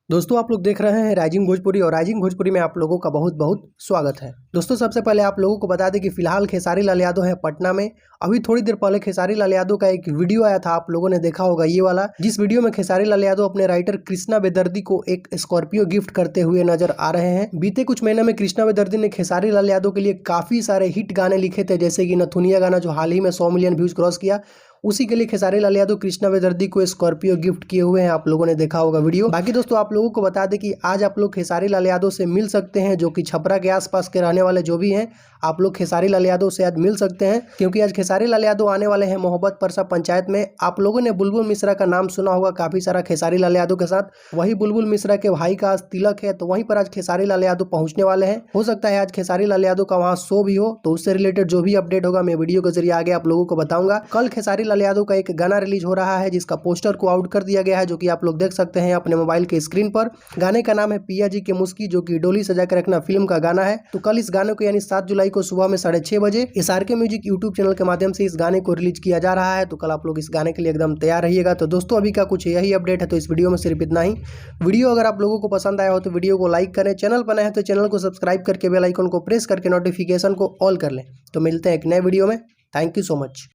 दोस्तों आप लोग देख रहे हैं राइजिंग भोजपुरी और राइजिंग भोजपुरी में आप लोगों का बहुत बहुत स्वागत है। दोस्तों सबसे पहले आप लोगों को बता दें कि फिलहाल खेसारी लाल यादव हैं पटना में। अभी थोड़ी देर पहले खेसारी लाल यादव का एक वीडियो आया था, आप लोगों ने देखा होगा ये वाला, जिस वीडियो में खेसारी लाल यादव अपने राइटर कृष्णा बेदर्दी को एक स्कॉर्पियो गिफ्ट करते हुए नजर आ रहे हैं। बीते कुछ महीने में कृष्णा बेदर्दी ने खेसारी लाल यादव के लिए काफी सारे हिट गाने लिखे थे, जैसे कि नथुनिया गाना जो हाल ही में 100 मिलियन व्यूज क्रॉस किया, उसी के लिए खेसारी लाल यादव कृष्णा बेदर्दी को स्कॉर्पियो गिफ्ट किए हुए हैं। आप लोगों ने देखा होगा वीडियो। बाकी दोस्तों आप लोगों को बता दें कि आज आप लोग खेसारी लाल यादव से मिल सकते हैं, जो कि छपरा के आसपास के रहने वाले जो भी हैं, आप लोग खेसारी लाल यादव से आज मिल सकते हैं, क्योंकि आज खेसारी लाल यादव आने वाले हैं मोहब्बत परसा पंचायत में। आप लोगों ने बुलबुल मिश्रा का नाम सुना होगा काफी सारा खेसारी लाल यादव के साथ। वही बुलबुल मिश्रा के भाई का आज तिलक है, तो वहीं पर आज खेसारी लाल यादव पहुंचने वाले हैं। हो सकता है आज खेसारी लाल यादव का वहां शो भी हो, तो उससे रिलेटेड जो भी अपडेट होगा मैं वीडियो के जरिए आगे आप लोगों को बताऊंगा। कल खेसारी लाल यादव का एक गाना रिलीज हो रहा है, जिसका पोस्टर को आउट कर दिया गया है, जो कि आप लोग देख सकते हैं अपने मोबाइल के स्क्रीन पर। गाने का नाम है पिया जी के मुस्की, जो कि डोली सजा के रखना फिल्म का गाना है। तो कल इस गाने को यानी 7 जुलाई को सुबह में 6:30 बजे SRK म्यूजिक यूट्यूब चैनल के माध्यम से इस गाने को रिलीज किया जा रहा है। तो कल आप लोग इस गाने के लिए एकदम तैयार रहिएगा। तो दोस्तों अभी का कुछ यही अपडेट है, तो इस वीडियो में सिर्फ इतना ही। वीडियो अगर आप लोगों को पसंद आया हो तो वीडियो को लाइक करें, चैनल पर नए हैं तो चैनल को सब्सक्राइब करके बेल आइकन को प्रेस करके नोटिफिकेशन को ऑल कर लें। तो मिलते हैं एक नए वीडियो में। Thank you so much.